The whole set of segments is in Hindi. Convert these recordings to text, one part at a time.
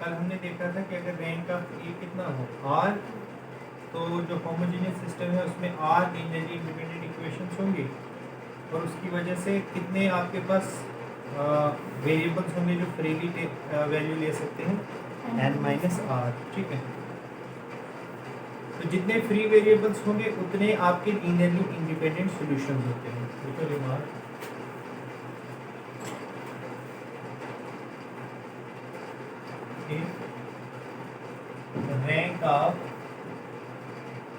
कल हमने देखा था कि अगर रैंक ऑफ ए कितना हो आर, तो जो होमोजेनियस सिस्टम है उसमें आर लीनियरली इंडिपेंडेंट इक्वेशंस होंगे और उसकी वजह से कितने आपके पास वेरिएबल्स होंगे जो फ्रीली वैल्यू ले सकते हैं एन माइनस आर। ठीक है, तो जितने फ्री वेरिएबल्स होंगे उतने आपके लीनियरली इंडिपेंडेंट सॉल्यूशंस होते हैं। देखो remark, rank of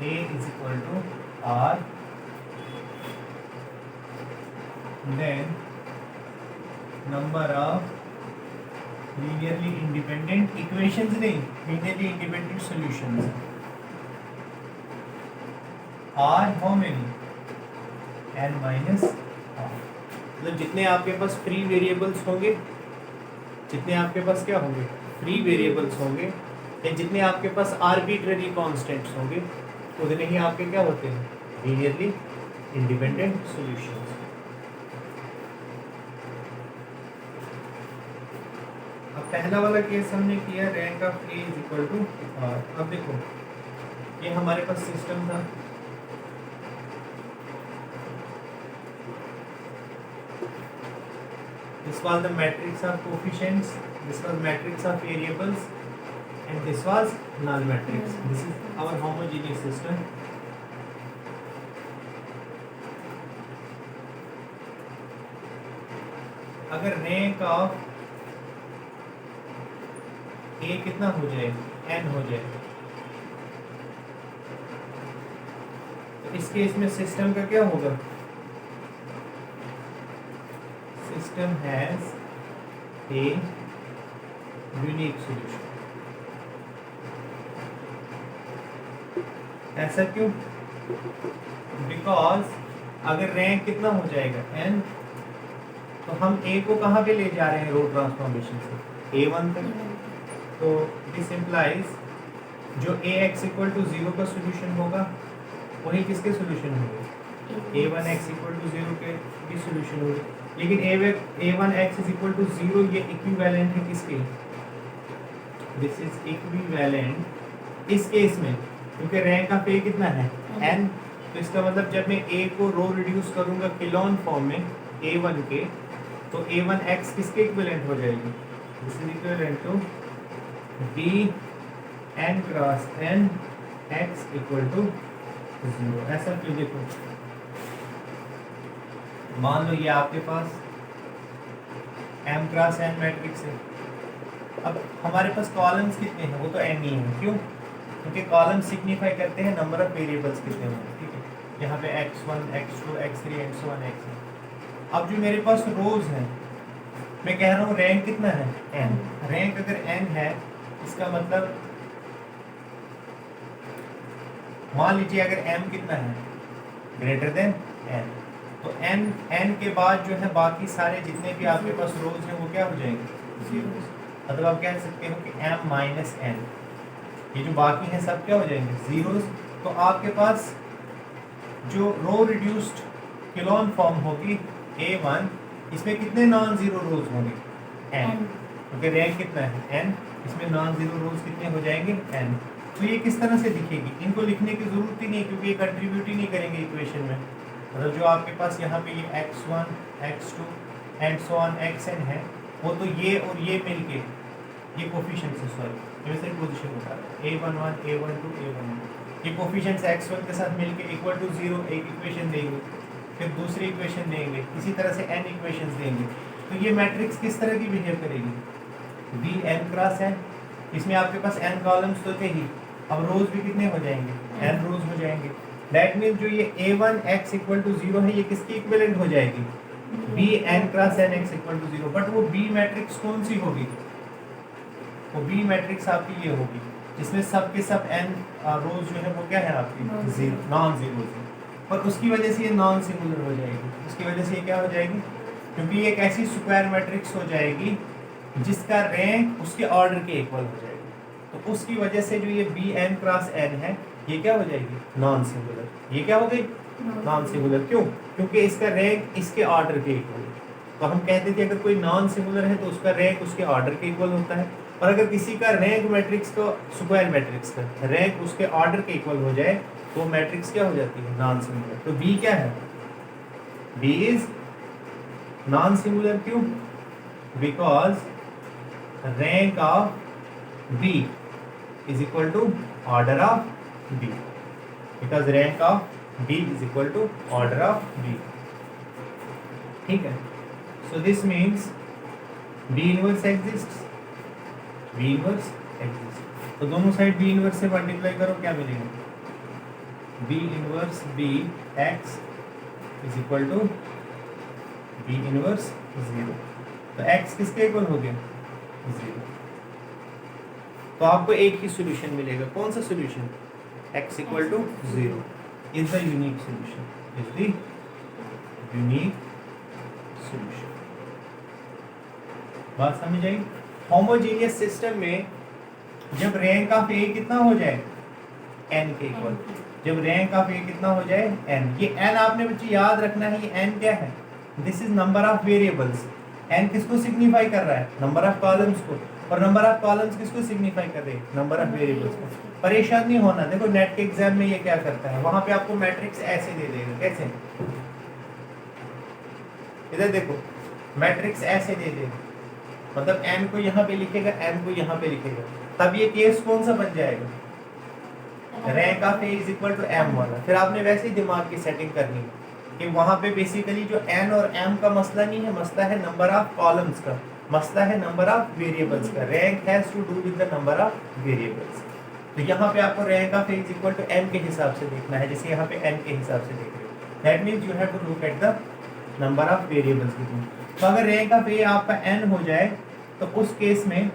A is equal to R, then number of linearly independent equations नहीं, linearly independent solutions are how many? n minus r। मतलब जितने आपके पास फ्री वेरिएबल्स होंगे, जितने आपके पास क्या होंगे, फ्री वेरिएबल्स होंगे, या जितने आपके पास आर्बिट्ररी कांस्टेंट्स होंगे उतने ही आपके क्या होते हैं, लीनियरली इंडिपेंडेंट सॉल्यूशंस। अब पहला वाला केस हमने किया rank of A is equal to R. अब देखो ये हमारे पास सिस्टम था, this was the matrix of coefficients, this was matrix of variables, and this was null matrix. This is our homogeneous system. अगर रैंक ऑफ ए कितना हो जाए, n हो जाए, तो इस केस में सिस्टम का क्या होगा, system has a unique solution. ऐसा क्यों? बिकॉज अगर रैंक कितना हो जाएगा n, तो हम a को कहाँ पे ले जा रहे हैं रो ट्रांसफॉर्मेशन से, a1 तक। तो दिस इम्प्लाइज जो ax इक्वल टू 0 का सोल्यूशन होगा वही किसके सोल्यूशन होंगे, a1x इक्वल टू 0 के भी सोल्यूशन होंगे। लेकिन a1x इज इक्वल टू 0 ये इक्विवेलेंट है किसके, दिस इज इक्विवेलेंट इस केस में, क्योंकि रैंक ऑफ ए कितना है n। तो इसका मतलब जब मैं a को रो रिड्यूस करूंगा किलोन फॉर्म में a1 के, तो a1x किसके इक्विवेलेंट हो जाएगी, this is equivalent to b n cross n x equal to 0। ऐसा क्यों? देखो मान लो ये आपके पास m क्रॉस n मैट्रिक्स है। अब हमारे पास कॉलम्स कितने हैं, वो तो n ही है। क्यों? क्योंकि कॉलम सिग्निफाई करते हैं नंबर ऑफ वेरिएबल्स कितने होंगे। ठीक है, यहाँ पे x1 x2 x3 and so on x। अब जो मेरे पास रोज हैं, मैं कह रहा हूँ रैंक कितना है n। रैंक अगर n है, इसका मतलब मान लीजिए अगर m कितना है, ग्रेटर देन n, तो n के बाद जो है बाकी सारे जितने भी आपके पास रोज हैं वो क्या हो जाएंगे, जीरो। मतलब आप कह सकते हो कि m माइनस n, ये जो बाकी हैं सब क्या हो जाएंगे, जीरोस। तो आपके पास जो रो रिड्यूस्ड किलोन फॉर्म होगी a1, इसमें कितने नॉन जीरो रोज होंगे, n, क्योंकि रैंक कितना है n, इसमें नॉन जीरो रोज कितने हो जाएंगे, n। तो ये किस तरह से दिखेगी, इनको लिखने की जरूरत ही नहीं, क्योंकि ये कंट्रीब्यूट ही नहीं करेंगे इक्वेशन में। मतलब जो आपके पास यहाँ पे ये x1 x2 and so on xn है, वो तो ये और ये मिलके ये कोफिशिएंट्स है, सॉरी ये सिर्फ पोजीशन बता रहा है, a11 a12 a11, ये कोफिशिएंट्स x1 के साथ मिलके इक्वल टू 0 एक इक्वेशन देंगे, फिर दूसरी इक्वेशन देंगे, इसी तरह से n इक्वेशंस देंगे। तो ये मैट्रिक्स किस तरह की बिहेव करेगी, b n क्रॉस n। इसमें आपके पास n कॉलम्स तो थे ही, अब रोज भी कितने हो जाएंगे, n रोज हो जाएंगे। दैट मीन्स जो ये a1x इक्वल टू 0 है, ये किसकी इक्विवेलेंट हो जाएगी, b n cross n x equal to 0। But वो b मैट्रिक्स कौन सी होगी, वो b मैट्रिक्स आपकी ये होगी जिसमें सब के सब n रोज जो है वो क्या है आपकी, जीरो, नॉन जीरो। पर उसकी वजह से ये नॉन सिंगुलर हो जाएगी, उसकी वजह से ये क्या हो जाएगी, क्योंकि ये एक ऐसी स्क्वायर मैट्रिक्स हो जाएगी जिसका रैंक उसके ऑर्डर के इक्वल हो जाएगी। तो उसकी वजह से जो ये बी एन क्रॉस एन है, ये क्या हो जाएगी, नॉन सिंगुलर। ये क्या हो गई, नॉन सिंगुलर। क्यों? क्योंकि इसका रैंक इसके ऑर्डर के इक्वल है। तो हम कहते थे अगर कोई नॉन सिंगुलर है तो उसका रैंक उसके ऑर्डर के इक्वल होता है। और अगर किसी का रैंक मैट्रिक्स को स्क्वायर मैट्रिक्स का रैंक उसके ऑर्डर के इक्वल हो जाए तो मैट्रिक्स क्या हो जाती है, नॉन सिंगुलर। तो बी क्या है, बी इज नॉन सिंगुलर। क्यों? Because rank of B is equal to order of B, because rank of B is equal to order of B. ठीक है, so this means B inverse exists, B inverse exist. तो दोनों साइड बी इनवर्स से मल्टीप्लाई करो, क्या मिलेगा, B inverse B X is equal to B inverse 0। तो x किसके इक्वल हो गया, 0। तो आपको एक ही सॉल्यूशन मिलेगा, कौन सा solution, x equal to 0 is the unique solution, is the unique solution. बात समझ आई? होमोजेनियस सिस्टम में जब रैंक ऑफ ए कितना हो जाए, n के इक्वल, जब रैंक ऑफ ए कितना हो जाए, n। ये n आपने बच्चे याद रखना है, ये n क्या है, this is number of variables. n किसको सिग्निफाई कर रहा है, नंबर ऑफ कॉलम्स को, और नंबर ऑफ कॉलम्स किसको सिग्निफाई कर रहे हैं, नंबर ऑफ वेरिएबल्स को। परेशान नहीं होना, देखो नेट के एग्जाम में ये क्या करता है, वहां पे आपको मैट्रिक्स ऐसे दे देगा, कैसे, इधर देखो मैट्रिक्स ऐसे दे देगा, मतलब n को यहाँ पे लिखेगा, m को यहाँ पे लिखेगा, तब ये केस कौन सा बन जाएगा, rank of A is equal to m वाला। फिर आपने वैसे ही दिमाग की सेटिंग करनी है कि वहां पे बेसिकली जो n और m का मसला नहीं है, मसला है नंबर ऑफ कॉलम्स का, मसला है नंबर ऑफ वेरिएबल्स का। Rank has to do with the number of variables. तो यहाँ पे आपको rank of A is equal to m के हिसाब से देखना है, जैसे यहाँ पे n के हिसाब से देख रहे हो। That means you have to look at the number of variables कितने। तो अगर रैंक ऑफ ए आपका n हो जाए तो उस केस में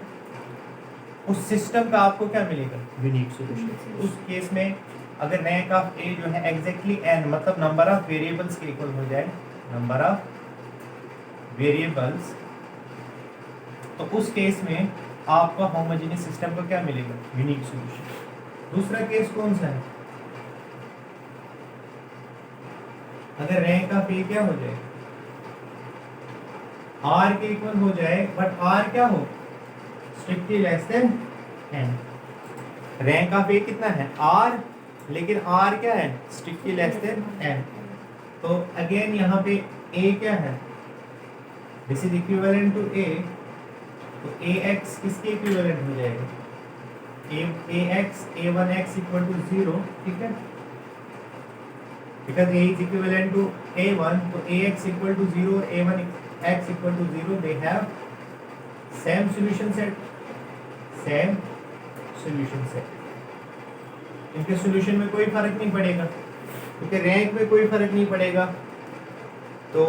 उस सिस्टम का आपको क्या मिलेगा, यूनिक सॉल्यूशन। उस केस में अगर रैंक ऑफ ए जो है एग्जैक्टली n मतलब नंबर ऑफ वेरिएबल्स के इक्वल हो जाए, नंबर ऑफ वेरिएबल्स, तो उस केस में आपका होमोजेनियस सिस्टम का क्या मिलेगा, यूनिक सॉल्यूशन। दूसरा केस कौन सा है, अगर रैंक ऑफ ए क्या हो जाए, r के इक्वल हो जाए, बट r क्या हो, strictly less than n। Rank of A कितना है, r, लेकिन r क्या है, स्ट्रिक्टली लेस देन n। तो अगेन यहाँ पे a क्या है, this is equivalent to a, तो ax किसके इक्विवेलेंट हो जाएगा, ax a1x इक्वल टू 0, ठीक है, because a is equivalent to a1, तो ax equal to 0, a1x equal to 0, they have same solution set, same solution set. इनके सॉल्यूशन में कोई फर्क नहीं पड़ेगा, क्योंकि रैंक में कोई फर्क नहीं पड़ेगा। तो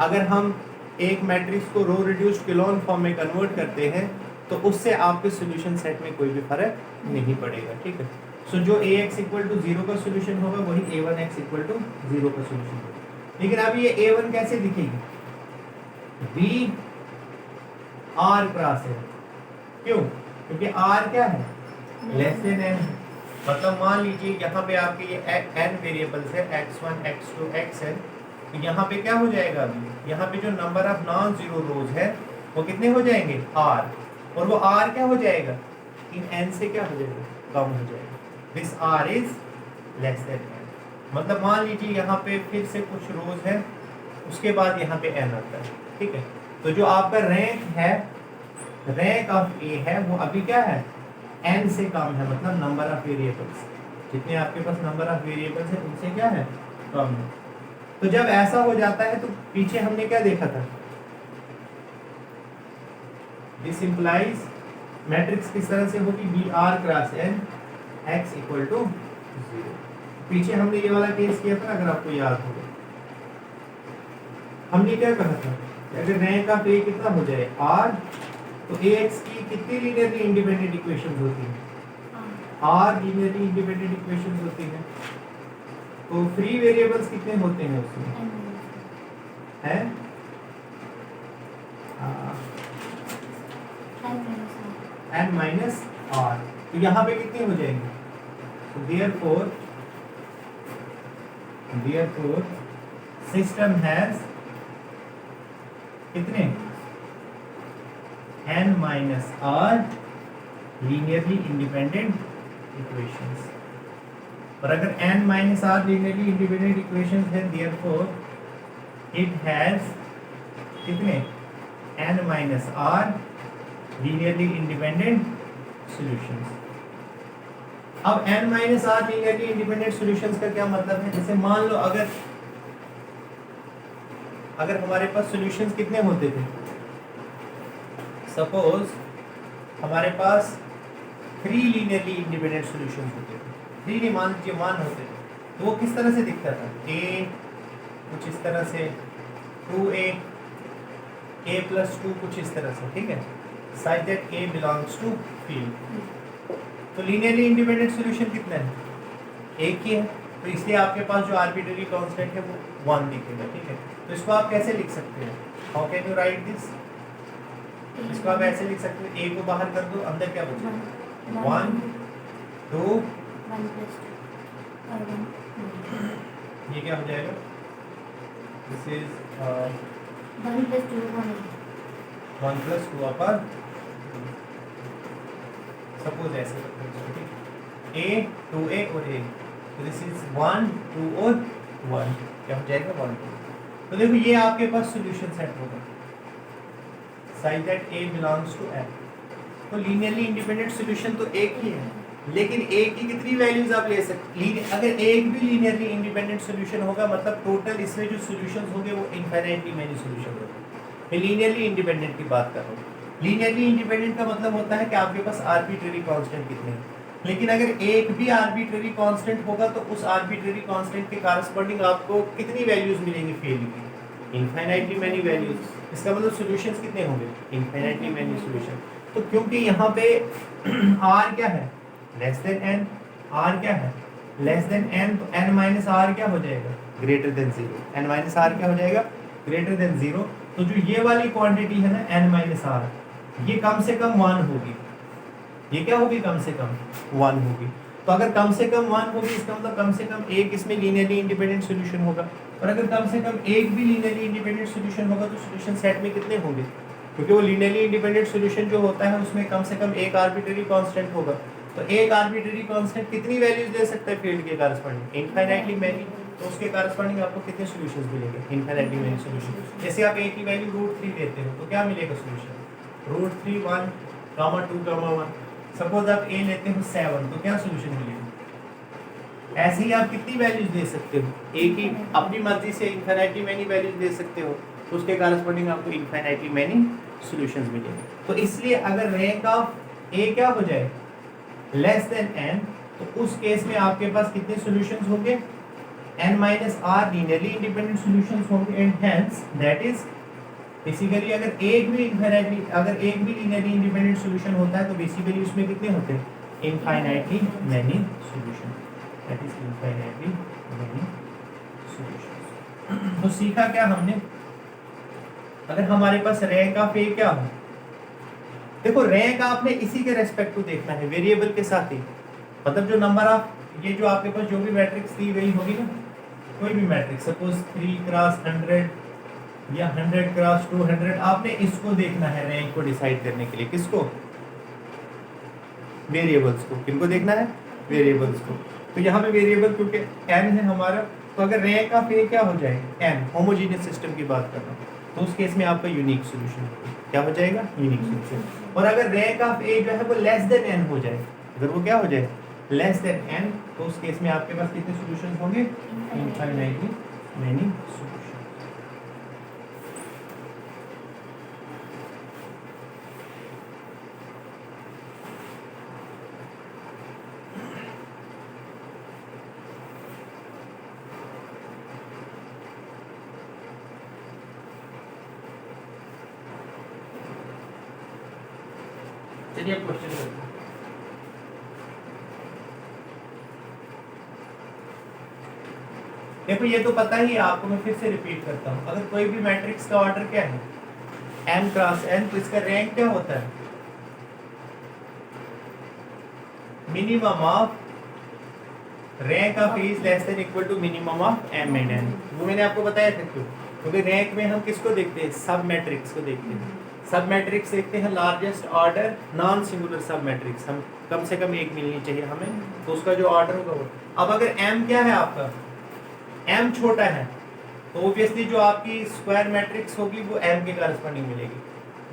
अगर हम एक मैट्रिक्स को रो रिड्यूस्ड क्लोन फॉर्म में कन्वर्ट करते हैं तो उससे आपके सॉल्यूशन सेट में कोई भी फर्क नहीं पड़ेगा, ठीक है। सो जो ax इक्वल टू 0 का सॉल्यूशन होगा वही a1x इक्वल टू 0 का सॉल्यूशन होगा। लेकिन अब ये a1 कैसे दिखेगी, b r क्रॉस है, क्यों, क्योंकि r क्या है, लेस देन n। मतलब मान लीजिए यहाँ पे आपके ये n वेरिएबल्स है, x1 x2 xn, तो यहाँ पे क्या हो जाएगा, अभी यहाँ पे जो नंबर ऑफ नॉन जीरो रोज है वो कितने हो जाएंगे, r, और वो r क्या हो जाएगा, इन n से क्या हो जाएगा, कम हो जाएगा। This r is less than n। मतलब मान लीजिए यहाँ पे फिर से कुछ रोज है, उसके बाद यहाँ पे n आता है, ठीक है। तो जो आपका रैंक है, रैंक ऑफ ए है, वो अभी क्या है, n से कम है, मतलब नंबर ऑफ वेरिएबल्स, जितने आपके पास नंबर ऑफ वेरिएबल्स है उनसे क्या है, कम है। तो जब ऐसा हो जाता है तो पीछे हमने क्या देखा था, दिस इंप्लाइज मैट्रिक्स किस तरह से होगी, B R cross N X equal to 0। पीछे हमने ये वाला केस किया था, अगर आपको याद होगा, हमने क्या कहा था, अगर रैंक ऑफ ए कितना हो जाए, r, तो ax की कितनी लीनियरली इंडिपेंडेंट इक्वेशंस होती हैं, r लीनियरली इंडिपेंडेंट इक्वेशंस होती हैं। तो फ्री वेरिएबल्स कितने होते हैं उसमें, हैं n माइनस r, तो यहाँ पे कितने हो जाएंगे, तो therefore सिस्टम हैज कितने, n minus r linearly independent equations. और अगर n minus R linearly independent equations है, देयरफॉर इट हैज कितने n minus R linearly independent solutions. अब n minus R linearly independent solutions का क्या मतलब है? जैसे मान लो अगर हमारे पास सॉल्यूशंस कितने होते थे, सपोज हमारे पास 3 लीनियरली इंडिपेंडेंट सॉल्यूशंस होते थे, 3 नहीं मान लीजिए मान होते थे, तो वो किस तरह से दिखता था? a कुछ इस तरह से, 2a, a प्लस 2 कुछ इस तरह से, ठीक है, such that a belongs to field। तो लीनियरली इंडिपेंडेंट सॉल्यूशन कितना है? एक ही है, तो इसलिए आपके पास जो आर्बिट्ररी कांस्टेंट है वो 1 दिखेगा, ठीक है। तो इसको आप कैसे लिख सकते हैं? How can you right this? इसको आप ऐसे लिख सकते हैं, a को बाहर कर दो, अंदर क्या बचेगा? 1 2 ये क्या हो जाएगा? This is 1 plus 2 upon suppose ऐसे करते हैं, ठीक है, a 2a और a, तो दिस इज 1 2 और 1, क्या हो जाएगा? 1 2। तो देखो ये आपके पास सॉल्यूशन सेट होगा such that a belongs to f। तो लीनियरली इंडिपेंडेंट सॉल्यूशन तो एक ही है, लेकिन a की कितनी वैल्यूज आप ले सकते हैं? अगर एक भी लीनियरली इंडिपेंडेंट सॉल्यूशन होगा, मतलब टोटल इसमें जो सॉल्यूशंस होंगे वो इनफाइनाइटली मेनी सॉल्यूशन होंगे। मैं लीनियरली इंडिपेंडेंट की बात कर रहा हूँ। लीनियरली इंडिपेंडेंट का मतलब होता है कि आपके पास आर्बिट्ररी कांस्टेंट कितने हैं, लेकिन अगर एक भी आर्बिट्ररी कांस्टेंट होगा तो उस आर्बिट्ररी कांस्टेंट के कॉरस्पॉन्डिंग आपको कितनी वैल्यूज मिलेंगी फील्ड की? Infinitely many values. इसका मतलब सॉल्यूशंस कितने होंगे? Infinitely many solution. तो क्योंकि यहाँ पे r क्या है? Less than n। r क्या है? लेस देन n, तो n माइनस आर क्या हो जाएगा? Greater than 0। n minus R क्या हो जाएगा? Greater than 0। तो जो ये वाली क्वांटिटी है ना n माइनस आर, ये कम से कम 1 होगी। ये क्या होगी? कम से कम 1 होगी। तो अगर कम से कम 1 होगी, इसका मतलब कम से कम एक इसमें लीनियरली इंडिपेंडेंट सॉल्यूशन होगा। और अगर कम से कम एक भी लीनियरली इंडिपेंडेंट सॉल्यूशन होगा तो सॉल्यूशन सेट में कितने होंगे? क्योंकि वो लीनियरली इंडिपेंडेंट सॉल्यूशन जो होता है उसमें कम से कम एक आर्बिट्ररी कांस्टेंट होगा। तो एक आर्बिट्ररी कांस्टेंट कितनी वैल्यूज दे सकता है फील्ड के कॉरस्पॉन्डिंग? Infinitely many. तो उसके कॉरस्पॉन्डिंग आपको कितने सॉल्यूशंस मिलेंगे? Infinitely many solution. जैसे आप a की वैल्यू √3 लेते हो तो क्या मिलेगा सॉल्यूशन? √3 1, 2, 1। सपोज आप a लेते हो 7, तो क्या सॉल्यूशन मिलेगा? ऐसे ही आप कितनी वैल्यूज दे सकते हो? a की अपनी मर्जी से इनफाइनाइटली मेनी वैल्यूज दे सकते हो, तो उसके कॉरस्पॉन्डिंग आपको इनफाइनाइटली मेनी सॉल्यूशंस मिलेंगे। तो इसलिए अगर रैंक ऑफ a क्या हो जाए? लेस देन n, तो उस केस में आपके पास कितने सॉल्यूशंस होंगे? n minus R linearly independent solutions होंगे, and hence that is basically अगर एक भी लीनियरली इंडिपेंडेंट सॉल्यूशन होता है तो बेसिकली उसमें कितने होते हैं? Infinitely many solution. That is infinitely many solutions. तो सीखा क्या हमने? अगर हमारे पास रैंक ऑफ ए क्या हो, देखो रैंक आपने इसी के रेस्पेक्ट टू देखना है, वेरिएबल के साथ ही। मतलब जो नंबर ऑफ, ये जो आपके पास जो भी मैट्रिक्स दी गई होगी ना, कोई भी मैट्रिक्स, सपोज 3 क्रॉस 100 या 100 क्रॉस 200, आपने इसको देखना है रैंक को डिसाइड करने के लिए। किसको? वेरिएबल्स को। किनको देखना है? वेरिएबल्स को। तो यहाँ पे वेरिएबल क्योंकि n है हमारा, तो अगर रैंक ऑफ ए क्या हो जाए? n, होमोजेनियस सिस्टम की बात कर रहा हूँ, तो उस केस में आपका यूनिक सॉल्यूशन क्या हो जाएगा? Unique solution. और अगर रैंक ऑफ ए जो है वो लेस देन n हो जाए, अगर वो क्या हो जाए? लेस देन n, तो उस केस में आपके पास कितने सॉल्यूशंस होंगे? Infinitely many solution. चलिए अब क्वेश्चन करते हैं। देखो ये तो पता ही है आपको, मैं फिर से रिपीट करता हूँ। अगर कोई भी मैट्रिक्स का ऑर्डर क्या है? m क्रॉस n, तो इसका रैंक क्या होता है? Minimum of rank of A is less than equal to minimum of m and n। वो मैंने आपको बताया था क्यों? क्योंकि रैंक में हम किसको देखते हैं? सब मैट्रिक्स को देखते हैं। सब मैट्रिक्स देखते हैं, लार्जेस्ट ऑर्डर नॉन सिंगुलर सब मैट्रिक्स, हम कम से कम एक मिलनी चाहिए हमें, तो उसका जो ऑर्डर होगा वो। अब अगर m क्या है आपका, m छोटा है, तो ऑब्वियसली जो आपकी स्क्वायर मैट्रिक्स होगी वो m के कॉरस्पॉन्डिंग मिलेगी।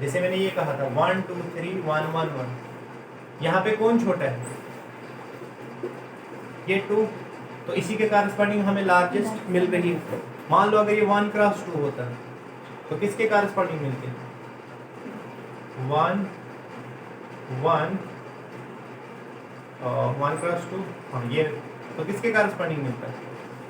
जैसे मैंने ये कहा था 1 2 3 1 1 1, यहाँ पे कौन छोटा है, ये 2, तो इसी के कॉरस्पॉन्डिंग हमें लार्जेस्ट मिल रही है। मान लो अगर ये 1 क्रॉस 2 होता है तो किसके कॉरस्पॉन्डिंग मिलती है, 1 1 1 क्रॉस 2, हाँ ये, तो किसके कॉरस्पॉन्डिंग मिलता है,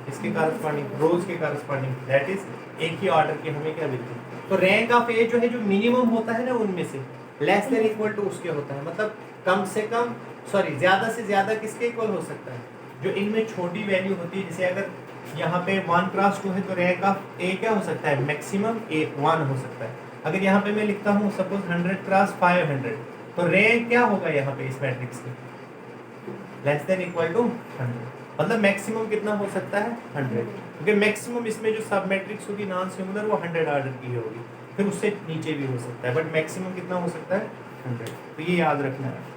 इसके कॉरस्पॉन्डिंग, रोज के कॉरस्पॉन्डिंग, दैट इज एक ही ऑर्डर की हमें क्या मिलती है। तो रैंक ऑफ ए जो है, जो मिनिमम होता है ना उनमें से, लेस देन इक्वल टू उसके होता है, मतलब कम से कम, सॉरी ज्यादा से ज्यादा किसके इक्वल हो सकता है, जो इनमें छोटी वैल्यू होती है। जैसे अगर यहाँ पे 1 क्रॉस 2 है तो रैंक ऑफ ए क्या हो सकता है, मैक्सिमम ए 1 हो सकता है। अगर यहाँ पे मैं लिखता हूँ सपोज 100 क्रॉस 500, तो रैंक क्या होगा यहाँ पे इस मैट्रिक्स की, लेस देन इक्वल टू 100, मतलब मैक्सिमम कितना हो सकता है 100, क्योंकि मैक्सिमम इसमें जो सब मैट्रिक्स होगी नॉन सिंगुलर वो 100 ऑर्डर की होगी, फिर उससे नीचे भी हो सकता है, बट मैक्सिमम कितना हो सकता है 100, तो ये याद रखना है।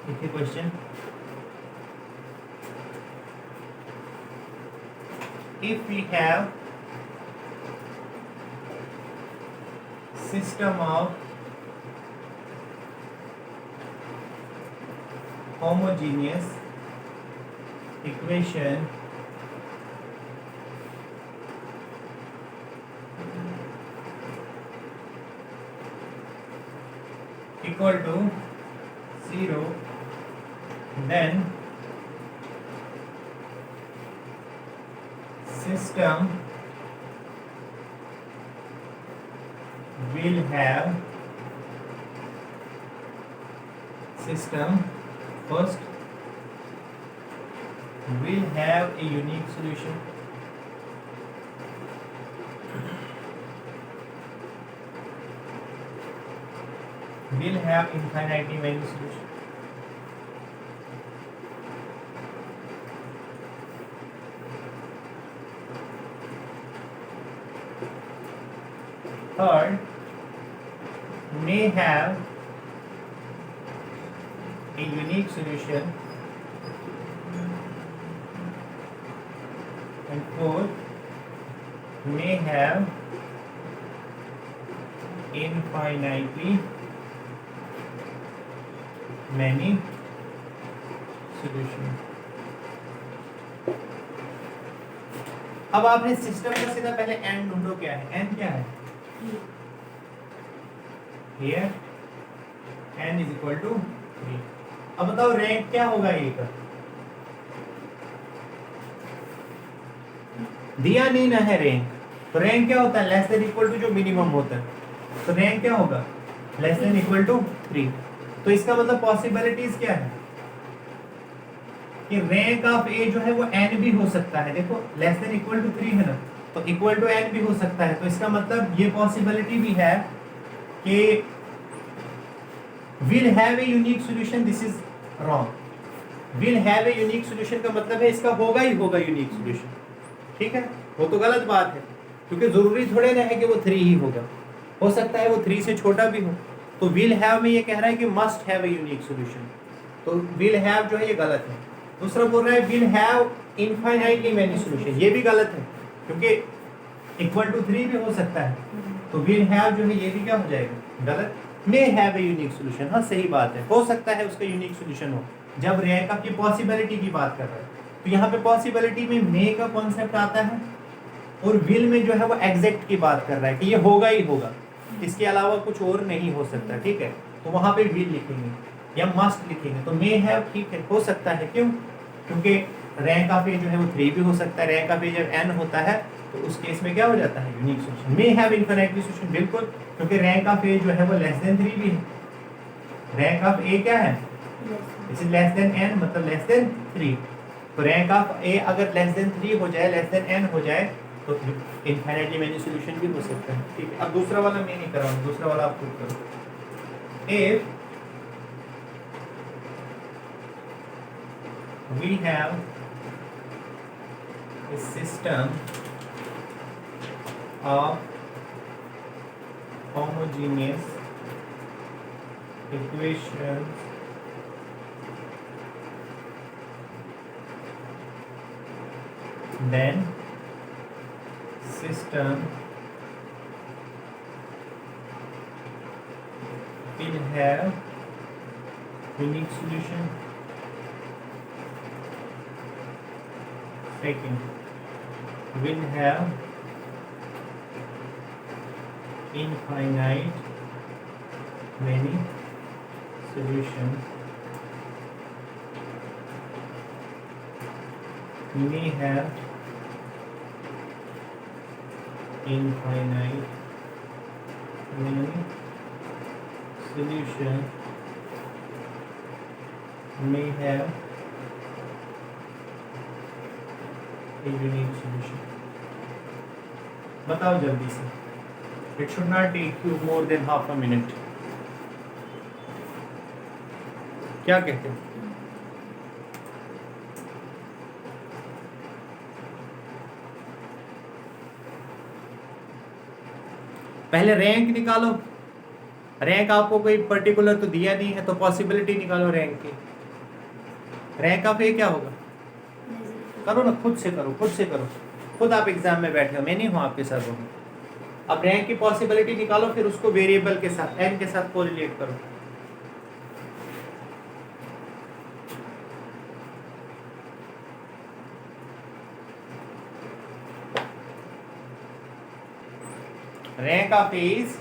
ठीक है, question, if we have system of homogeneous equation equal to 0, then system will have first will have a unique solution, will have infinitely many solutions, third may have a unique solution, and fourth may have infinitely many solutions। अब आपने सिस्टम का सीधा पहले n ढूंढो, क्या है n, क्या है here n is equal to 3। अब बताओ रैंक क्या होगा ये का, दिया नहीं ना है रैंक, तो रैंक क्या होता है, लेस देन इक्वल टू जो मिनिमम होता है, तो रैंक क्या होगा, लेस देन इक्वल टू 3। तो इसका मतलब पॉसिबिलिटीज क्या है कि रैंक ऑफ ए जो है वो n भी हो सकता है। देखो लेस देन इक्वल टू 3 है ना, तो इक्वल टू n भी हो सकता है, तो इसका मतलब ये पॉसिबिलिटी भी है कि will have a unique solution, this is wrong. Will have a unique solution का मतलब है इसका होगा ही होगा यूनिक सॉल्यूशन, ठीक है, वो तो गलत बात है, क्योंकि जरूरी थोड़े ना है कि वो 3 ही होगा, हो सकता है वो 3 से छोटा भी हो। तो विल हैव में ये कह रहा है कि must have a unique solution, तो विल हैव जो है ये गलत है। दूसरा बोल रहा है will have infinitely many solution, ये भी गलत है, क्योंकि इक्वल टू 3 भी हो सकता है, तो विल हैव जो है ये भी क्या हो जाएगा, गलत। May have a unique solution, हाँ सही बात है, हो सकता है उसका यूनिक सॉल्यूशन हो, जब रैंक ऑफ की पॉसिबिलिटी की बात कर रहा है। तो यहाँ पे पॉसिबिलिटी में मे का कॉन्सेप्ट आता है, और विल में जो है वो एग्जैक्ट की बात कर रहा है कि ये होगा ही होगा, इसके अलावा कुछ और नहीं हो सकता, ठीक है, तो वहाँ पे विल लिखेंगे या मस्ट लिखेंगे। तो मे हैव ठीक है, हो सकता है, क्यों, क्योंकि रैंक ऑफ ए जो है वो 3 भी हो सकता है, रैंक ऑफ ए जब n होता है तो उस केस में क्या हो जाता है, unique solution. May have infinitely solution, बिल्कुल, क्योंकि रैंक ऑफ ए जो है वो लेस देन 3 भी है, रैंक ऑफ ए क्या है, it is less than n, मतलब लेस देन 3, तो रैंक ऑफ ए अगर लेस देन 3 हो जाए, लेस देन n हो जाए, तो इनफिनिटली मेनी सॉल्यूशन भी हो सकता है, ठीक है। अब दूसरा वाला मैं नहीं कर रहा हूँ, दूसरा वाला आप खुद करो। If we have a system of homogeneous equations then system will have unique solution. Second, will have infinite many solutions. May have infinite many solution, may have a unique solution. बताओ जल्दी से. It should not take you more than half a minute. क्या कहते हो? पहले रैंक निकालो. रैंक आपको कोई पर्टिकुलर तो दिया नहीं है, तो पॉसिबिलिटी निकालो रैंक की. रैंक ऑफ ए क्या होगा? करो ना, खुद से करो, खुद से करो. खुद आप एग्जाम में बैठे हो, मैं नहीं हूं आपके साथ हूँ. अब रैंक की पॉसिबिलिटी निकालो, फिर उसको वेरिएबल के साथ एन के साथ कोरिलेट करो. Rank of A is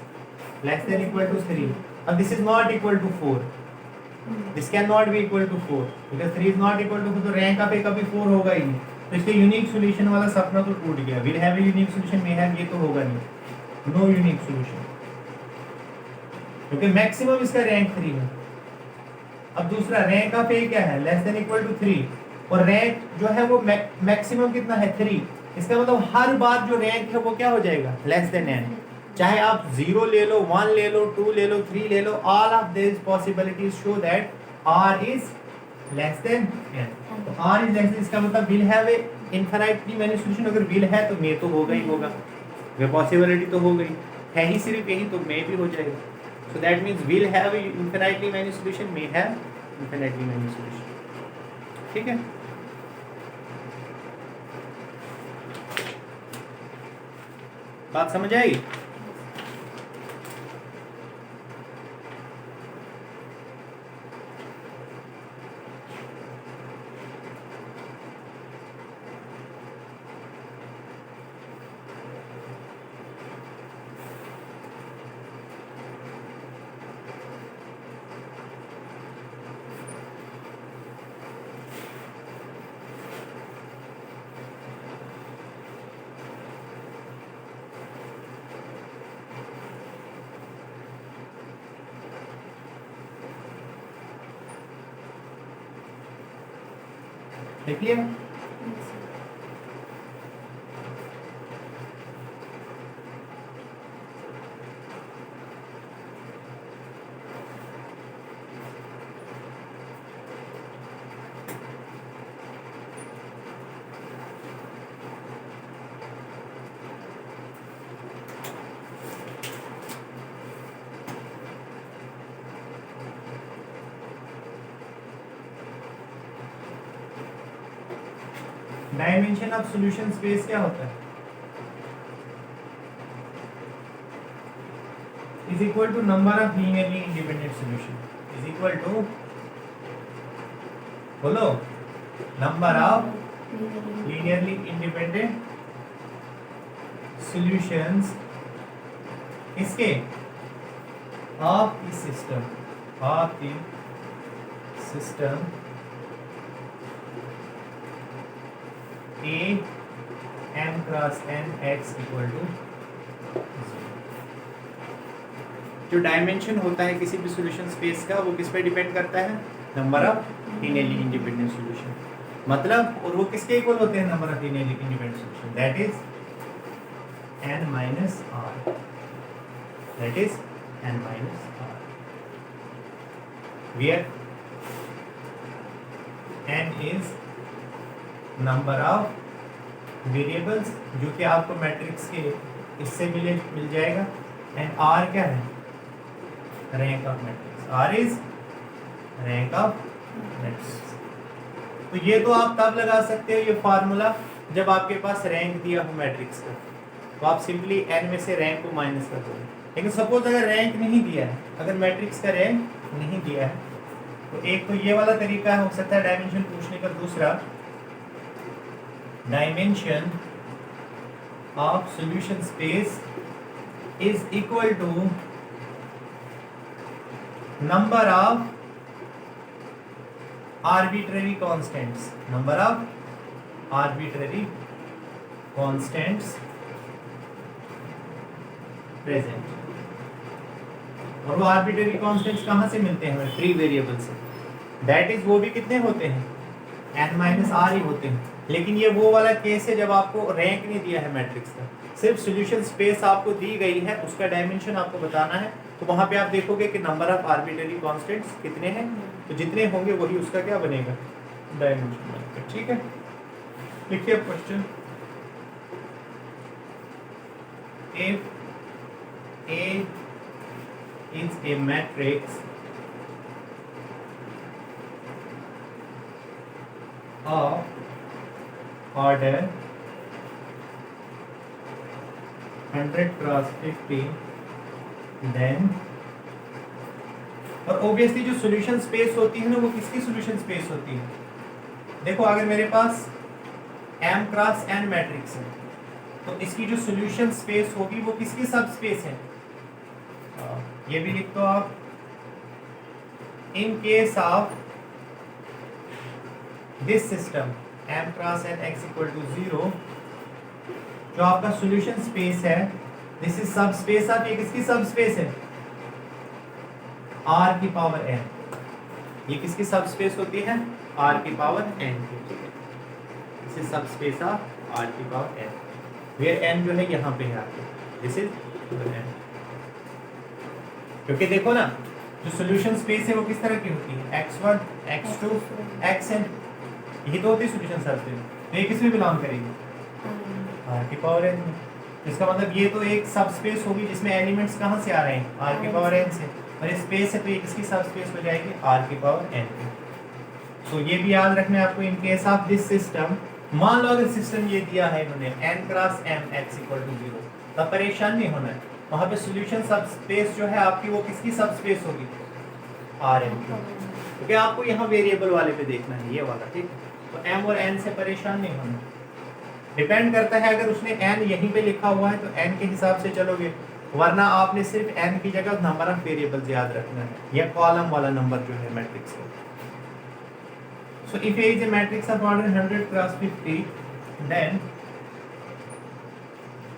less than equal to 3. Now this is not equal to 4. This cannot be equal to 4 because 3 is not equal to 4. तो rank of A कभी 4 होगा ही नहीं. तो इसके यूनिक सॉल्यूशन वाला सपना तो टूट गया. Will have a unique solution, may have, ये तो होगा नहीं. No unique solution. क्योंकि मैक्सिमम इसका रैंक 3 है. अब दूसरा रैंक ऑफ A क्या है? Less than equal to 3. और रैंक जो है वो मैक्सिमम कितना है? 3. इसका मतलब हर बार जो रैंक है वो क्या हो जाएगा? Less than n. चाहे आप 0 ले लो, 1 ले लो, 2 ले लो, 3 ले लो, all of these possibilities show that r is less than n. तो r is less than, इसका मतलब will have a infinitely many solution. अगर will है तो may तो होगा ही होगा, वे पॉसिबिलिटी तो हो गई है ही सिर्फ यही, तो may भी हो जाएगा. So that means will have a infinitely many solution, may have infinitely many solution. ठीक है. बात समझ आई? देखिए डायमेंशन ऑफ सॉल्यूशन स्पेस क्या होता है? Is equal to number of linearly independent solution. Is equal to, बोलो, number of linearly independent solutions इसके of the system, of the system A m cross n x equal to 0. जो डायमेंशन होता है किसी भी सॉल्यूशन स्पेस का, वो किस पे डिपेंड करता है? Number of linearly independent solution. मतलब, और वो किसके इक्वल होते हैं? Number of linearly independent solution, that is n minus r. That is n minus r, where n is number of variables, जो कि आपको मैट्रिक्स के इससे मिल जाएगा. एंड आर क्या है? Rank of matrix. R is rank of matrix. तो ये तो आप तब लगा सकते हो ये फार्मूला जब आपके पास रैंक दिया हो मैट्रिक्स का, तो आप सिंपली एन में से रैंक को माइनस कर दोगे। लेकिन सपोज अगर रैंक नहीं दिया है, अगर मैट्रिक्स का रैंक नहीं दिया है, तो एक तो ये वाला तरीका हो सकता है डायमेंशन पूछने का। दूसरा, dimension of solution space is equal to number of arbitrary constants, number of arbitrary constants present। और वो arbitrary constants कहाँ से मिलते हैं हमें? फ्री वेरिएबल से। That is वो भी कितने होते हैं? n माइनस आर ही होते हैं। लेकिन ये वो वाला केस है जब आपको रैंक नहीं दिया है मैट्रिक्स का, सिर्फ सॉल्यूशन स्पेस आपको दी गई है, उसका डायमेंशन आपको बताना है। तो वहां पे आप देखोगे कि नंबर ऑफ आर्बिट्रेरी कांस्टेंट्स कितने हैं, तो जितने होंगे वही उसका क्या बनेगा? डायमेंशन बनेगा। ठीक है, लिखिए question. If A is a matrix of order 100 cross 50, then, और ऑब्वियसली जो सॉल्यूशन स्पेस होती है ना, वो किसकी सॉल्यूशन स्पेस होती है? देखो अगर मेरे पास m क्रॉस n मैट्रिक्स है, तो इसकी जो सॉल्यूशन स्पेस होगी वो किसकी सब स्पेस है? ये भी लिख दो आप। In case of this system m cross n x equal to 0, जो आपका सॉल्यूशन स्पेस है, this is subspace of, ये किसकी सब स्पेस है? r की पावर n। ये किसकी सब स्पेस होती है? r की पावर n की। This is subspace of r की पावर n, वेयर n जो है यहाँ पे है आपके, दिस इज n। क्योंकि देखो ना, जो सॉल्यूशन स्पेस है वो किस तरह की होती है? x1, x2, xn, यही तो होती है सॉल्यूशन स्पेस। तो ये किस में बिलोंग करेगी? r की पावर n। इसका मतलब ये तो एक सब स्पेस होगी जिसमें एलिमेंट्स कहाँ से आ रहे हैं? r की पावर n से। और ये स्पेस है तो ये किसकी सब स्पेस हो जाएगी? r की पावर n की। तो ये भी याद रखना है आपको। In case of this system, मान लो अगर सिस्टम ये दिया है इन्होंने n cross m x equal to 0, तब परेशान नहीं होना है। वहाँ पे सॉल्यूशन सब स्पेस जो है आपकी, वो किसकी सब स्पेस होगी? Rn की। क्योंकि आपको यहाँ वेरिएबल वाले पे देखना है, ये वाला, ठीक। तो m और n से परेशान नहीं होना। डिपेंड करता है, अगर उसने n यहीं पे लिखा हुआ है तो n के हिसाब से चलोगे, वरना आपने सिर्फ n की जगह नंबर ऑफ वेरिएबल्स याद रखना है, या कॉलम वाला नंबर जो है मैट्रिक्स का। So if A is a matrix of order 100 cross 50, then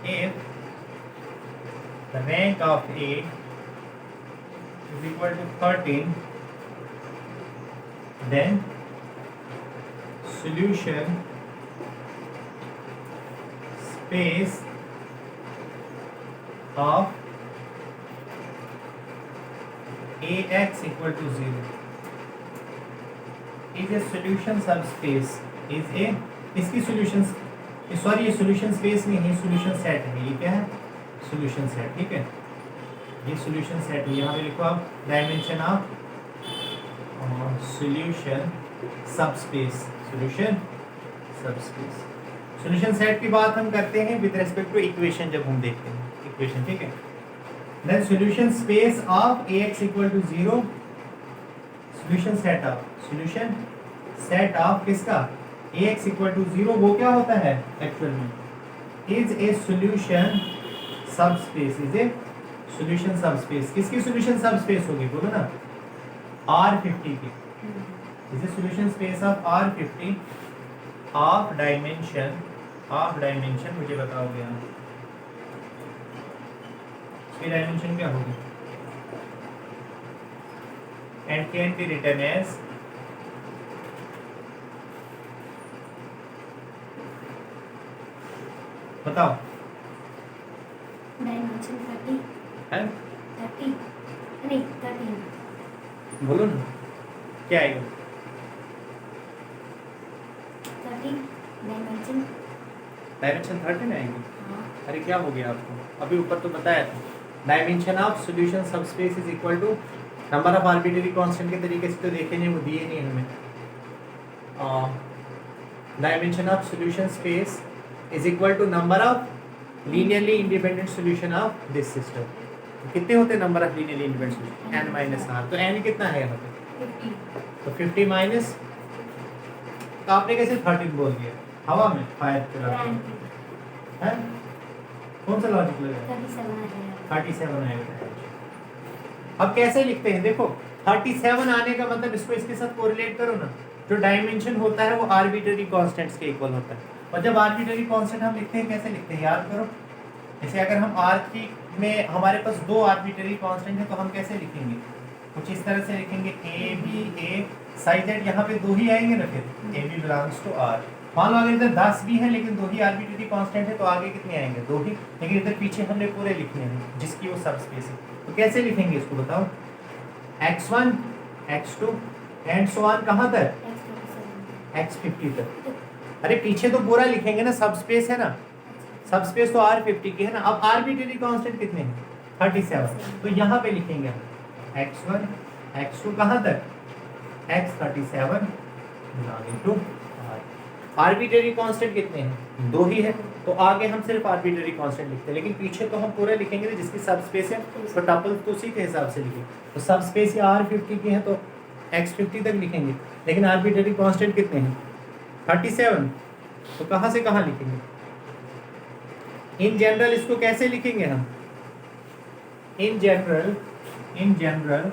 if the rank of A is equal to 13, then solution space of AX equal to 0 is a solution subspace, is a, इसकी solution, सॉरी ये solution space नहीं है, solution set है। ये क्या है? solution set, ठीक है। ये solution set है। यहाँ पे लिखो आप dimension of solution subspace, solution subspace। solution set की बात हम करते हैं with respect to equation, जब हम देखते हैं equation, ठीक है। then solution space of Ax equal to 0, solution set of किसका? Ax equal to 0, वो क्या होता है एक्चुअल में? is a solution subspace, is a solution subspace। किसकी solution subspace होगी? बोलो ना, R50 की। is a solution space of R50 of dimension, मुझे बताओगे आप इसकी डायमेंशन क्या होगी? and can be written as बताओ। डायमेंशन 30 है? 30 नहीं 13, बोलो ना क्या आएगा? 30 डायमेंशन। डायमेंशन 13 आएगी? हाँ अरे क्या हो गया आपको? अभी ऊपर तो बताया था dimension of solution subspace is equal to number of arbitrary constant के तरीके से तो देखे नहीं, वो दिए नहीं हमें। Dimension of solution space is equal to number of linearly independent solution of this system. कितने होते हैं number of linearly independent solution? n minus r। तो n कितना है यहाँ पे? 50 तो 50 माइनस, तो आपने कैसे 13 बोल दिया? हवा में फायर चला है? कौन सा लॉजिक लगा? 37 आएगा। अब कैसे लिखते हैं देखो, 37 आने का मतलब इसको इसके साथ कोरिलेट करो ना, जो डायमेंशन होता है वो आर्बिट्रेरी कांस्टेंट्स के इक्वल होता है। और जब आर्बिट्रेरी कांस्टेंट हम लिखते हैं कैसे लिखते हैं याद करो। जैसे अगर हम R3 में हमारे पास दो आर्बिट्रेरी कांस्टेंट है तो हम कैसे लिखेंगे? कुछ इस तरह से लिखेंगे A B A such that यहाँ पे दो ही आएंगे ना, फिर A B belongs to R। मान लो अगर इधर 10 भी है लेकिन दो ही आर्बिट्रेरी कांस्टेंट है तो आगे कितने आएंगे? दो ही। लेकिन इधर पीछे हमने पूरे लिखने हैं जिसकी वो सबस्पेस है, तो कैसे लिखेंगे इसको बताओ? x1 x2 and so on कहाँ तक? x50 तक। अरे पीछे तो पूरा लिखेंगे ना, सबस्पेस है ना, सबस्पेस तो R50 की है ना। अब आर्बिट्रेरी कांस्टेंट कितने हैं? 37। तो यहाँ पे लिखेंगे हम x1 x2 कहाँ तक? x37 belonging to R। Arbitrary constant कितने हैं? दो ही है, तो आगे हम सिर्फ आर्बिट्रेरी कांस्टेंट लिखते हैं, लेकिन पीछे तो हम पूरा लिखेंगे ना जिसकी सबस्पेस है, तो टपल तो उसी के हिसाब से लिखेंगे। तो सबस्पेस या R50 की है तो x50 तक लिखेंगे, लेकिन आर्बिट्रेरी कांस्टेंट कितने हैं? 37। तो कहाँ से कहाँ लिखेंगे? इन जनरल इसको कैसे लिखेंगे हम? इन जनरल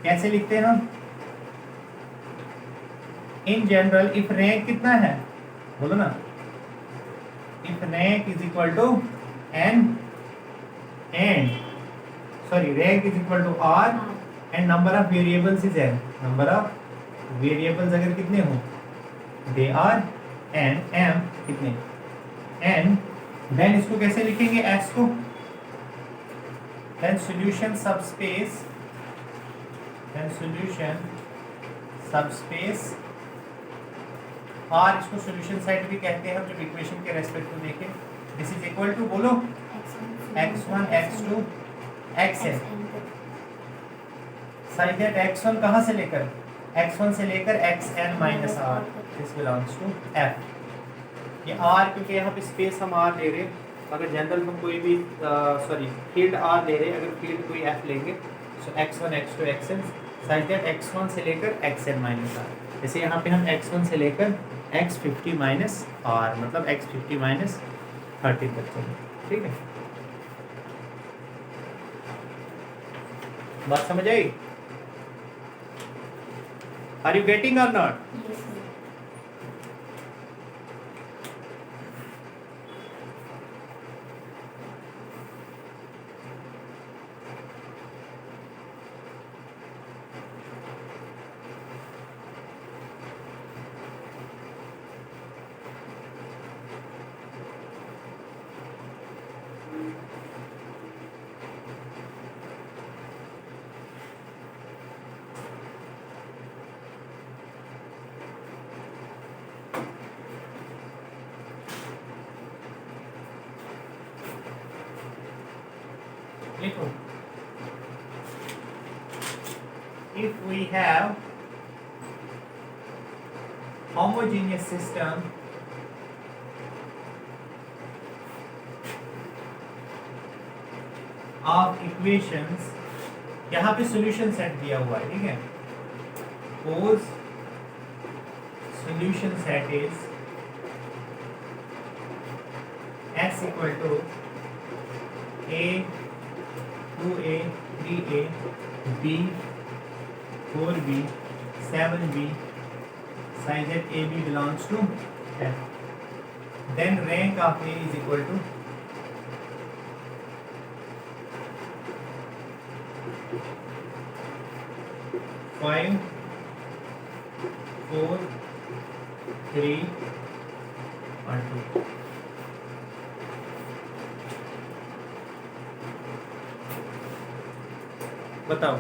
कैसे लिखते हैं हम? इन जनरल इफ रैंक कितना है बोलो ना? If rank is equal to n and sorry rank is equal to r and number of variables is n। Number of variables अगर कितने हो? दे आर n m कितने? n। देन इसको कैसे लिखेंगे s को? then solution subspace R इसको solution सेट भी कहते हैं हम जब इक्वेशन के रेस्पेक्ट को देखें। दिस इज इक्वल टू बोलो x1 x2 xn side that x1 कहाँ से लेकर? x1 से लेकर xn minus r। This belongs to f। ये r क्योंकि यहाँ पे स्पेस हम r ले रहे हैं, अगर जनरल हम कोई भी फील्ड r ले रहे हैं, अगर फील्ड कोई f लेंगे तो x1 x2 xn side that x1 से लेकर xn माइनस r। जैसे यहाँ पे हम x1 से लेकर x50 माइनस r मतलब x50 माइनस 13 तक चलेंगे। ठीक है, बात समझ आई? आर यू गेटिंग और नॉट? देखो, if we have homogeneous system of equations, यहाँ पे solution set दिया हुआ है, ठीक है? Suppose solution set is s equal to a 2a 3a b 4b 7b such that ab belongs to f. Then rank of a is equal to five 4 3 और 2। बताओ